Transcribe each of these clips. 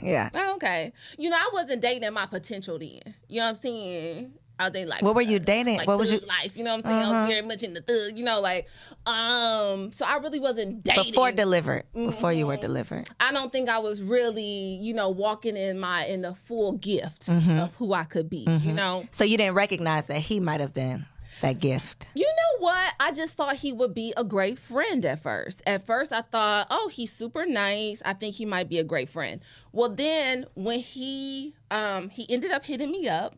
Yeah. Oh, okay. I wasn't dating my potential then. You know what I'm saying? I think like what were you dating? Like what was thug you life? You know what I'm saying? I was very much in the thug. So I really wasn't dating before you were delivered. I don't think I was really, walking in the full gift of who I could be. So you didn't recognize that he might have been that gift. You know what? I just thought he would be a great friend at first. At first, I thought, oh, he's super nice. I think he might be a great friend. Well, then when he ended up hitting me up,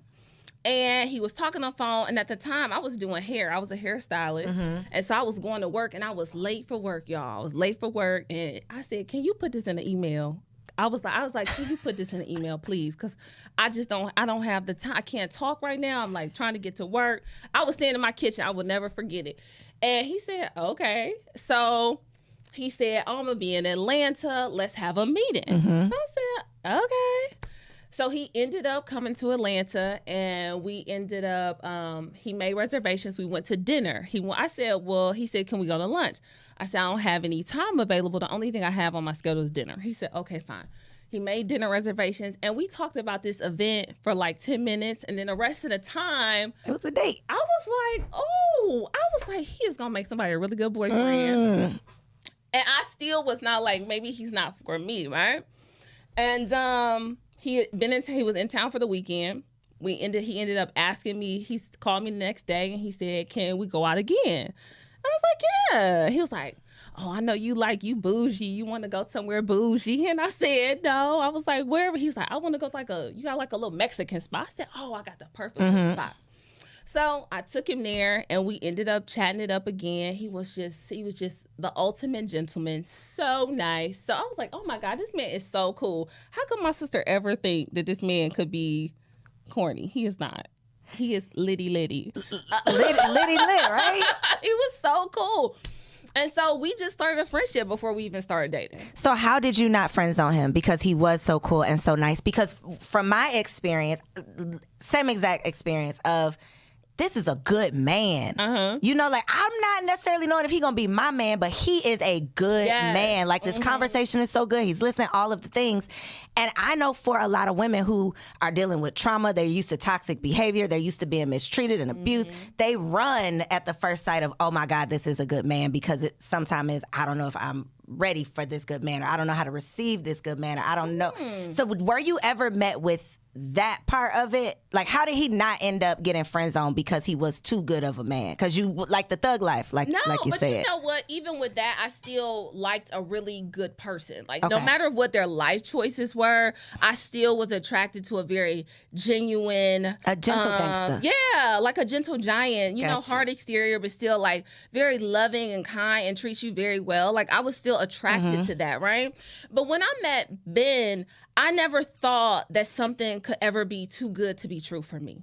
and he was talking on the phone, and at the time, I was doing hair. I was a hairstylist, and so I was going to work, and I was late for work, y'all. I was late for work, and I said, "Can you put this in the email?" I was like, "Can you put this in the email, please?" Because I don't have the time. I can't talk right now. I'm like trying to get to work. I was standing in my kitchen. I will never forget it. And he said, "Okay." So he said, "Oh, I'm gonna be in Atlanta. Let's have a meeting." So I said, "Okay." So he ended up coming to Atlanta, and we ended up, he made reservations. We went to dinner. He said, "Can we go to lunch?" I said, "I don't have any time available. The only thing I have on my schedule is dinner." He said, "Okay, fine." He made dinner reservations, and we talked about this event for like 10 minutes, and then the rest of the time, it was a date. I was like, he is going to make somebody a really good boyfriend. And I still was not like, maybe he's not for me, right? And, he was in town for the weekend. He ended up asking me. He called me the next day and he said, "Can we go out again?" I was like, "Yeah." He was like, "Oh, I know you bougie. You want to go somewhere bougie?" And I said, "No." I was like, "Wherever." He's like, "I want to go to you got like a little Mexican spot." I said, "Oh, I got the perfect spot." So I took him there, and we ended up chatting it up again. He was just the ultimate gentleman, so nice. So I was like, oh my God, this man is so cool. How could my sister ever think that this man could be corny? He is not. He is litty. Litty lit, right? He was so cool. And so we just started a friendship before we even started dating. So how did you not friend zone him? Because he was so cool and so nice. Because from my experience, same exact experience of, this is a good man. I'm not necessarily knowing if he's going to be my man, but he is a good man. Like, this conversation is so good. He's listening, all of the things. And I know for a lot of women who are dealing with trauma, they're used to toxic behavior, they're used to being mistreated and abused, they run at the first sight of, oh my God, this is a good man, because it sometimes is, I don't know if I'm ready for this good man, or I don't know how to receive this good man, or I don't know. So were you ever met with that part of it? Like, how did he not end up getting friend zoned because he was too good of a man? Because you like the thug life, like you said. You know what? Even with that, I still liked a really good person. Like, no matter what their life choices were, I still was attracted to a very genuine, a gentle gangster. Yeah, like a gentle giant. You know, hard exterior, but still like very loving and kind and treats you very well. Like, I was still attracted to that, right? But when I met Ben, I never thought that something could ever be too good to be true for me.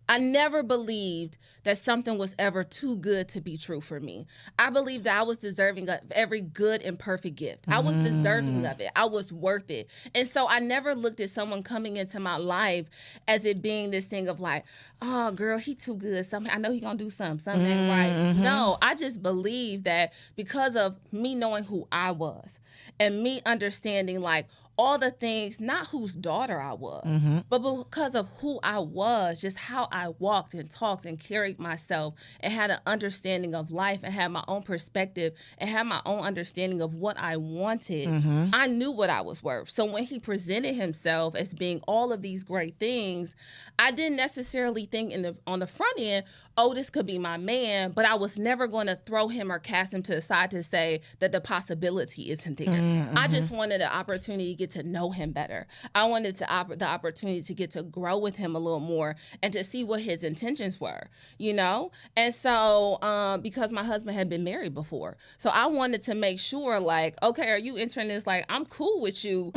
I never believed that something was ever too good to be true for me. I believed that I was deserving of every good and perfect gift. I was deserving of it. I was worth it. And so I never looked at someone coming into my life as it being this thing of like, oh, girl, he too good. I know he gonna do something ain't right. No, I just believed that because of me knowing who I was and me understanding like all the things, not whose daughter I was, but because of who I was, just how I walked and talked and carried myself and had an understanding of life and had my own perspective and had my own understanding of what I wanted, I knew what I was worth. So when he presented himself as being all of these great things, I didn't necessarily think on the front end, oh, this could be my man, but I was never going to throw him or cast him to the side to say that the possibility isn't there. I just wanted an opportunity to get to know him better. I wanted the opportunity to get to grow with him a little more and to see what his intentions were, you know? And so, because my husband had been married before, so I wanted to make sure, like, okay, are you entering this? Like, I'm cool with you.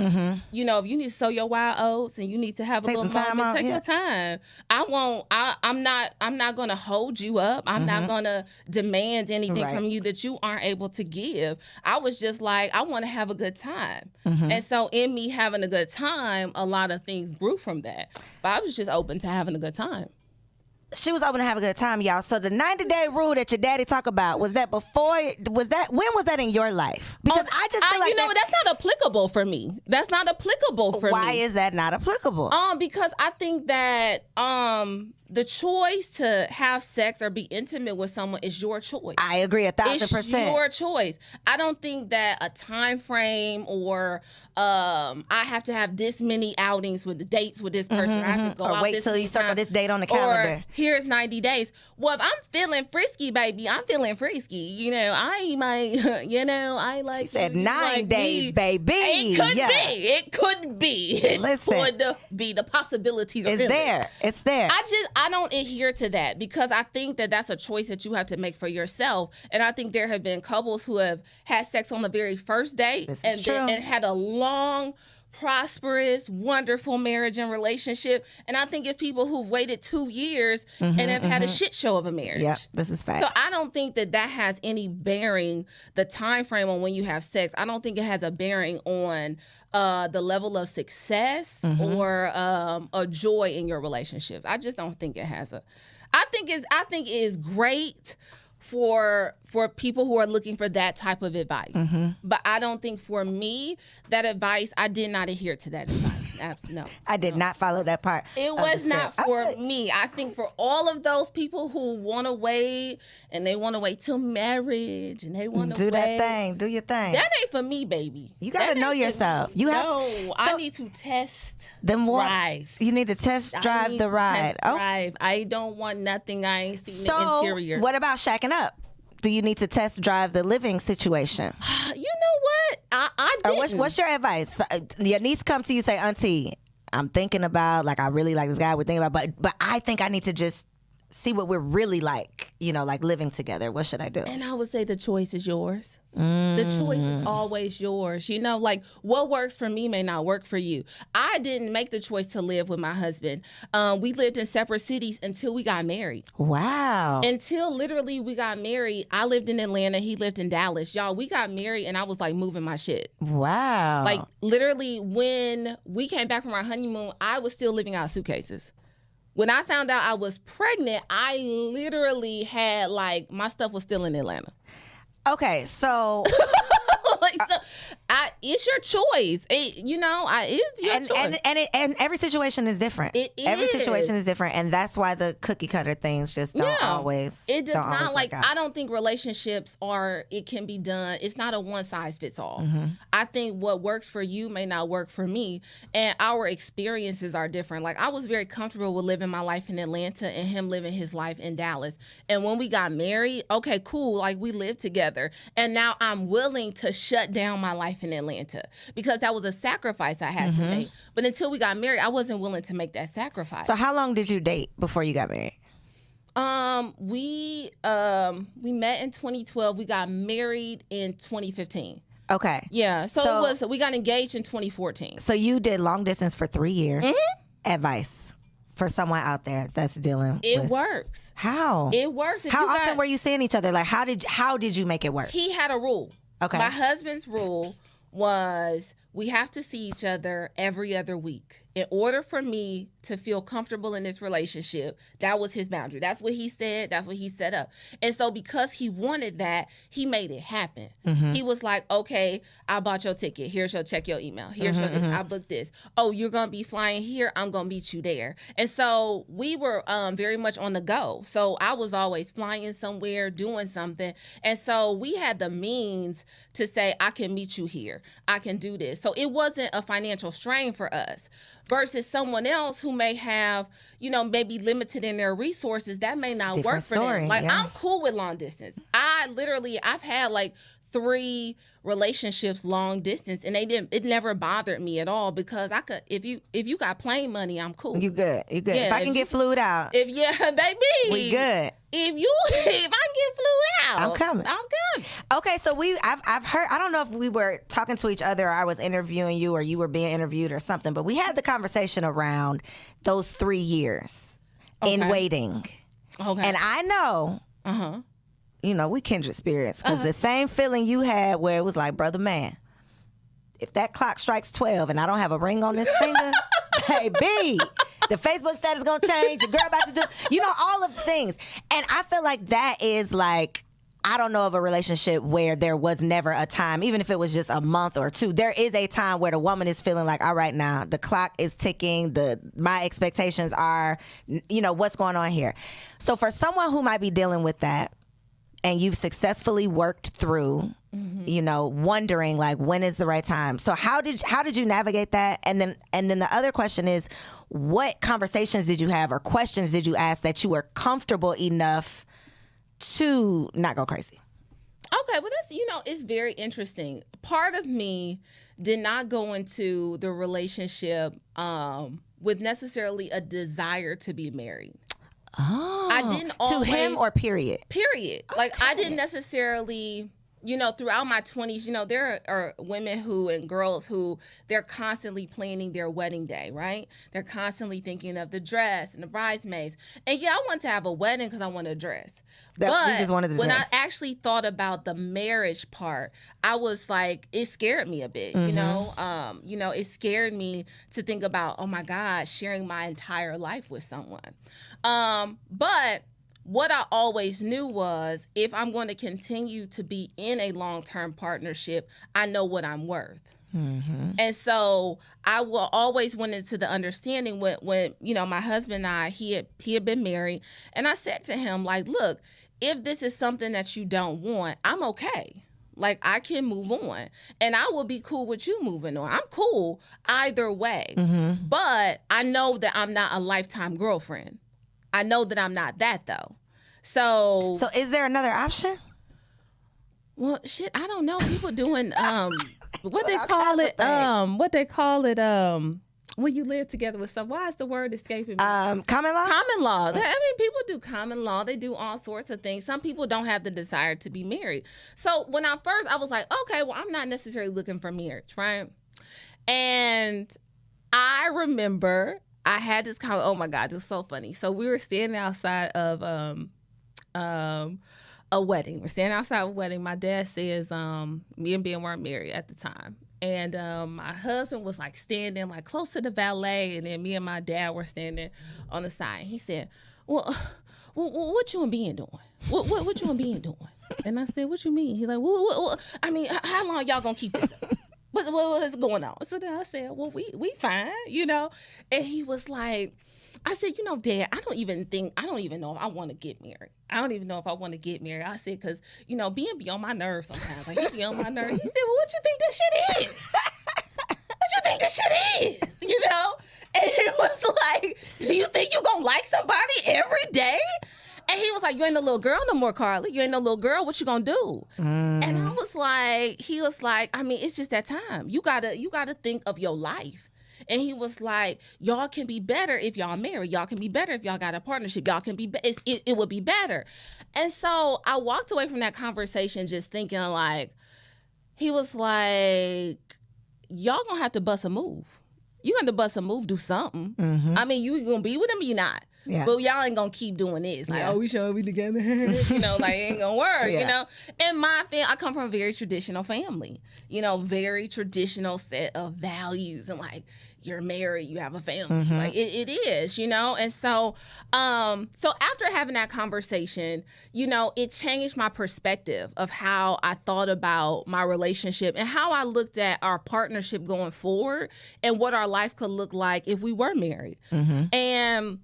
You know, if you need to sow your wild oats and you need to have a little moment, take your time. I'm not going to hold you up. I'm not going to demand anything from you that you aren't able to give. I was just like, I want to have a good time. And so in me having a good time, a lot of things grew from that. But I was just open to having a good time. she was open to have a good time, y'all. So the 90-day rule that your daddy talk about, when was that in your life? Because I just feel like that's not applicable for me. That's not applicable for me. Why is that not applicable? Because I think that the choice to have sex or be intimate with someone is your choice. I agree 1,000%. It's your choice. I don't think that a time frame or I have to have this many outings with the dates with this person. I have to go out wait this till you circle this date on the calendar. Or here's 90 days. Well, if I'm feeling frisky, baby, I'm feeling frisky. You know, I might, I like. She said 9 days, me. baby. It could be. Listen, it could be. The possibilities are there. It's there. I don't adhere to that because I think that that's a choice that you have to make for yourself. And I think there have been couples who have had sex on the very first date and had a long, prosperous, wonderful marriage and relationship. And I think it's people who've waited 2 years and have had a shit show of a marriage. Yeah, this is fact. So I don't think that has any bearing, the time frame on when you have sex. I don't think it has a bearing on the level of success or a joy in your relationships. I just don't think it has I think it is great for people who are looking for that type of advice. But I don't think for me, that advice, I did not adhere to that advice. Absolutely. No. I did not follow that part. It was not for me. I think for all of those people who want to wait and they want to wait till marriage and they want to do that thing. Do your thing. That ain't for me, baby. You got to know yourself. I need to test drive. You need to test drive the ride. Drive. I don't want nothing I ain't seen the interior. What about shacking up? Do you need to test drive the living situation? You know what? I didn't. What's your advice? Your niece come to you, say, Auntie, I'm thinking about, I really like this guy we're thinking about, but I think I need to just see what we're really like, like living together. What should I do? And I would say the choice is yours. The choice is always yours. What works for me may not work for you. I didn't make the choice to live with my husband. We lived in separate cities until we got married. Wow. Until literally we got married. I lived in Atlanta. He lived in Dallas. Y'all, we got married and I was moving my shit. Wow. Literally when we came back from our honeymoon, I was still living out of suitcases. When I found out I was pregnant, I literally had my stuff was still in Atlanta. Okay, so it's your choice. It's your choice. And every situation is different. Every situation is different, and that's why the cookie cutter things just don't always. It does not work out. I don't think relationships it can be done. It's not a one size fits all. I think what works for you may not work for me, and our experiences are different. I was very comfortable with living my life in Atlanta and him living his life in Dallas. And when we got married, okay, cool. We lived together, and now I'm willing to shut down my life in Atlanta because that was a sacrifice I had to make. But until we got married, I wasn't willing to make that sacrifice. So how long did you date before you got married? We met in 2012. We got married in 2015. Okay. Yeah. So we got engaged in 2014. So you did long distance for 3 years. Advice for someone out there that's dealing with it works. How? It works. How often were you seeing each other? How did you make it work? He had a rule. Okay. My husband's rule was we have to see each other every other week. In order for me to feel comfortable in this relationship, that was his boundary. That's what he said. That's what he set up. And so because he wanted that, he made it happen. He was like, okay, I bought your ticket. Here's your check your email. Here's your this. I booked this. Oh, you're going to be flying here. I'm going to meet you there. And so we were very much on the go. So I was always flying somewhere, doing something. And so we had the means to say, I can meet you here. I can do this. So it wasn't a financial strain for us. Versus someone else who may have, maybe limited in their resources, that may not work for them. I'm cool with long distance. I've had 3 relationships long distance, and it never bothered me at all because I could, if you got plane money, I'm cool. You good. Yeah, if I can get flued out. Baby. We good. If I get flued out, I'm coming. I'm good. Okay, so I've heard, I don't know if we were talking to each other or I was interviewing you or you were being interviewed or something, but we had the conversation around those 3 years in waiting. Okay. And I know, we kindred spirits because the same feeling you had where it was like, brother, man, if that clock strikes 12 and I don't have a ring on this finger, baby, The Facebook status gonna change. The girl about to do, you know, all of the things. And I feel like that is like, I don't know of a relationship where there was never a time, even if it was just a month or two, there is a time where the woman is feeling like, all right, now the clock is ticking. My expectations are, you know, what's going on here. So for someone who might be dealing with that, and you've successfully worked through, you know, wondering like, when is the right time? So how did you navigate that? And then the other question is, what conversations did you have or questions did you ask that you were comfortable enough to not go crazy? Okay, well, that's, you know, it's very interesting. Part of me did not go into the relationship with necessarily a desire to be married. Oh, I didn't always, to him or period? Period. Okay. Like, I didn't necessarily, you know, throughout my 20s, you know, there are women who and girls who they're constantly planning their wedding day, right? They're constantly thinking of the dress and the bridesmaids. And yeah, I want to have a wedding because I want a dress. But just wanted when I actually thought about the marriage part, I was like, it scared me a bit, you know? It scared me to think about, oh my God, sharing my entire life with someone. But what I always knew was, if I'm going to continue to be in a long-term partnership, I know what I'm worth. And so I will always went into the understanding when you know, my husband and I, he had been married, and I said to him, like, look, if this is something that you don't want, I'm okay. Like, I can move on, and I will be cool with you moving on. I'm cool either way. But I know that I'm not a lifetime girlfriend. I know that I'm not that, though. So is there another option? Well, shit, I don't know. People doing what they call it when you live together with someone. Why is the word escaping me? Common law? Common law. I mean, people do common law. They do all sorts of things. Some people don't have the desire to be married. So when I was like, okay, well, I'm not necessarily looking for marriage, right? And I remember I had this comment. Oh my God, it was so funny. So we were standing outside of a wedding. We're standing outside of a wedding. My dad says me and Ben weren't married at the time. And my husband was like standing like close to the valet, and then me and my dad were standing on the side. He said, well, what you and Ben doing? What you and Ben doing? And I said, what you mean? He's like, what? I mean, how long y'all gonna keep this up? What's going on? So then I said, well, we fine, you know? And he was like, I said, you know, Dad, I don't even know if I want to get married. I don't even know if I want to get married. I said, because, you know, Ben be on my nerves sometimes. Like, he be on my nerves. He said, well, what you think this shit is? What you think this shit is? You know? And it was like, do you think you gonna like somebody every day? And he was like, you ain't no little girl no more, Karli. You ain't no little girl. What you gonna do? And I was like, he was like, I mean, it's just that time. You gotta think of your life. And he was like, y'all can be better if y'all married. Y'all can be better if y'all got a partnership. Y'all can be, it would be better. And so I walked away from that conversation just thinking like, he was like, y'all gonna have to bust a move. You got to bust a move, do something. I mean, you gonna be with him or you not? Yeah. But y'all ain't gonna keep doing this. Like, oh, we should be together. You know, like, it ain't gonna work, you know? And my family, I come from a very traditional family, you know, very traditional set of values. And like, you're married, you have a family. Like, it is, you know? And so, so after having that conversation, you know, it changed my perspective of how I thought about my relationship and how I looked at our partnership going forward and what our life could look like if we were married. And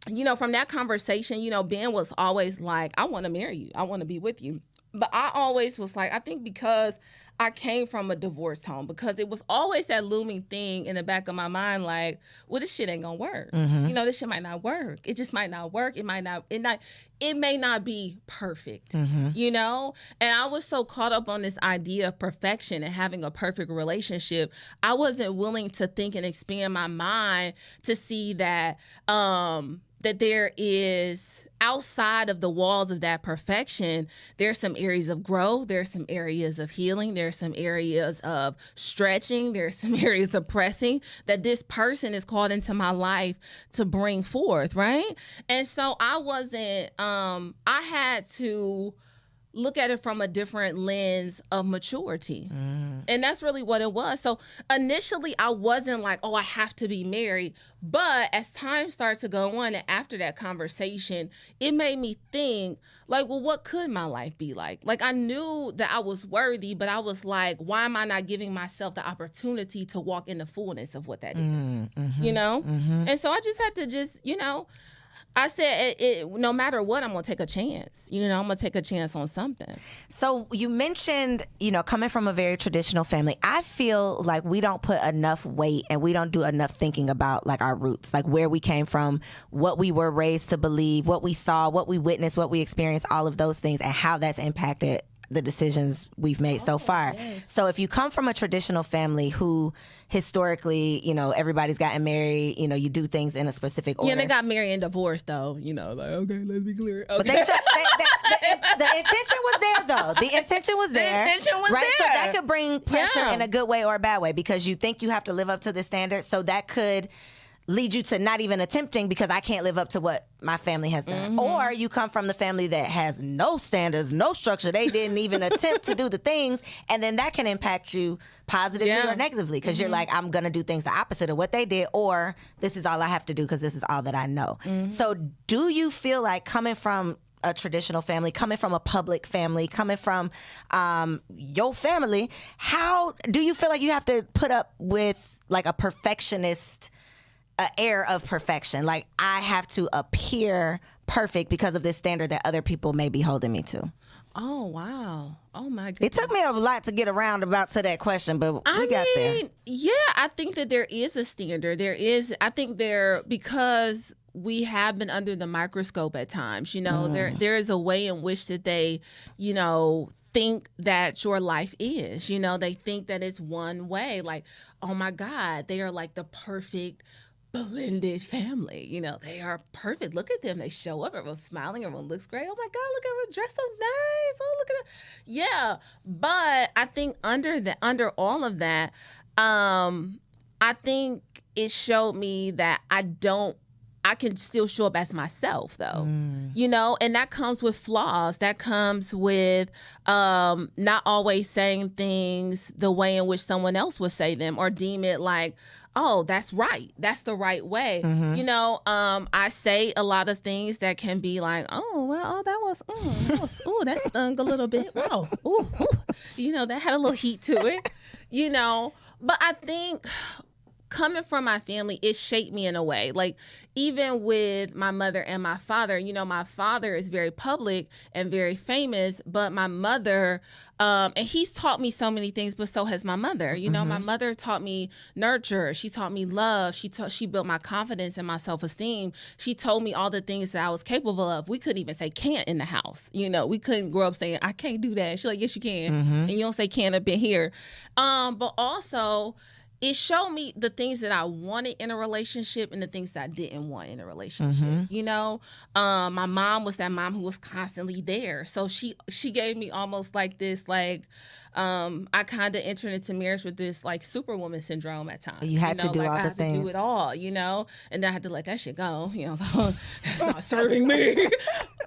you know, from that conversation, you know, Ben was always like, I want to marry you. I want to be with you. But I always was like, I think because I came from a divorced home, because it was always that looming thing in the back of my mind, like, well, this shit ain't gonna work. You know, this shit might not work. It just might not work. It may not be perfect, you know? And I was so caught up on this idea of perfection and having a perfect relationship, I wasn't willing to think and expand my mind to see that, that there is, outside of the walls of that perfection, there's some areas of growth, there's some areas of healing, there's some areas of stretching, there's some areas of pressing that this person is called into my life to bring forth, right? And so I wasn't, I had to look at it from a different lens of maturity. And that's really what it was. So initially I wasn't like, oh, I have to be married. But as time started to go on, and after that conversation, it made me think like, well, what could my life be like? Like, I knew that I was worthy, but I was like, why am I not giving myself the opportunity to walk in the fullness of what that is? You know? And so I just had to I said, no matter what, I'm going to take a chance. I'm going to take a chance on something. So you mentioned, coming from a very traditional family. I feel like we don't put enough weight and we don't do enough thinking about like our roots, like where we came from, what we were raised to believe, what we saw, what we witnessed, what we experienced, all of those things, and how that's impacted the decisions we've made so far. Yes. So if you come from a traditional family who historically, everybody's gotten married, you do things in a specific order. Yeah, they got married and divorced though, like, okay, let's be clear. Okay. But the intention was there though. The intention was there. The intention was right? there. So that could bring pressure in a good way or a bad way because you think you have to live up to the standard. So that could lead you to not even attempting because I can't live up to what my family has done. Or you come from the family that has no standards, no structure. They didn't even attempt to do the things. And then that can impact you positively or negatively because you're like, I'm going to do things the opposite of what they did, or this is all I have to do because this is all that I know. So do you feel like coming from a traditional family, coming from a public family, coming from your family, how do you feel like you have to put up with like a perfectionist air of perfection? Like, I have to appear perfect because of this standard that other people may be holding me to. Oh, wow. Oh, my goodness. It took me a lot to get around about to that question, but we got there. Yeah, I think that there is a standard. Because we have been under the microscope at times, there is a way in which that they, think that your life is, they think that it's one way. Like, oh my God, they are like the perfect blended family. They are perfect. Look at them. They show up. Everyone's smiling. Everyone looks great. Oh my God, look at her dressed so nice. Oh, look at her. Yeah. But I think under all of that, I think it showed me that I can still show up as myself though, and that comes with flaws. That comes with not always saying things the way in which someone else would say them or deem it like, oh, that's right. That's the right way. I say a lot of things that can be like, oh, well, that stung a little bit. Wow. Ooh. That had a little heat to it, but I think coming from my family, it shaped me in a way. Like, even with my mother and my father, my father is very public and very famous, but my mother, and he's taught me so many things, but so has my mother. My mother taught me nurture. She taught me love. She built my confidence and my self-esteem. She told me all the things that I was capable of. We couldn't even say can't in the house. We couldn't grow up saying, I can't do that. She's like, yes, you can. And you don't say can't up in here. But also, it showed me the things that I wanted in a relationship and the things that I didn't want in a relationship. My mom was that mom who was constantly there. So she gave me almost like this, like, I kind of entered into marriage with this like superwoman syndrome at times. You had to do all the things. I had to do it all, and then I had to let that shit go. So that's not serving me.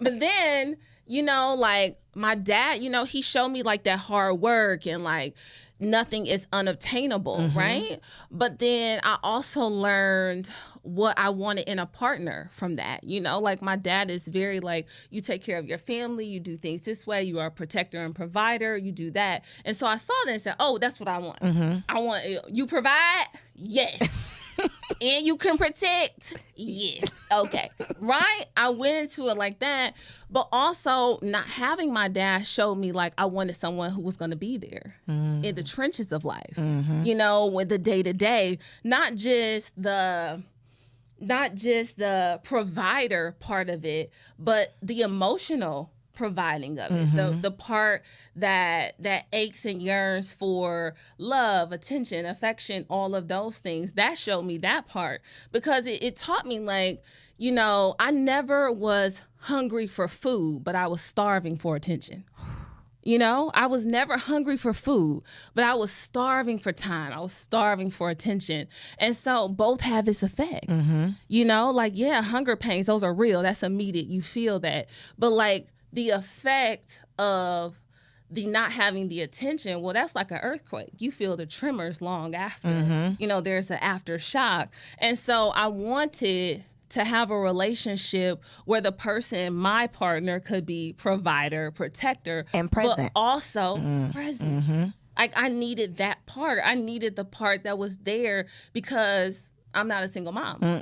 But then, like my dad, he showed me like that hard work and like, nothing is unobtainable, right? But then I also learned what I wanted in a partner from that. Like my dad is very like, you take care of your family, you do things this way, you are a protector and provider, you do that. And so I saw that and said, oh, that's what I want. I want, you provide? Yes. And you can protect? Yes. Okay. Right? I went into it like that. But also not having my dad showed me like I wanted someone who was going to be there in the trenches of life, with the day-to-day, not just the provider part of it, but the emotional providing of it, the part that aches and yearns for love, attention, affection, all of those things. That showed me that part because it taught me like, I never was hungry for food, but I was starving for attention. I was never hungry for food, but I was starving for time. I was starving for attention. And so both have its effects, like, yeah, hunger pains, those are real. That's immediate. You feel that. But like, the effect of the not having the attention, well, that's like an earthquake. You feel the tremors long after. You know, there's an aftershock. And so I wanted to have a relationship where the person, my partner, could be provider, protector, and present, but also present. Like, I needed that part. I needed the part that was there because I'm not a single mom.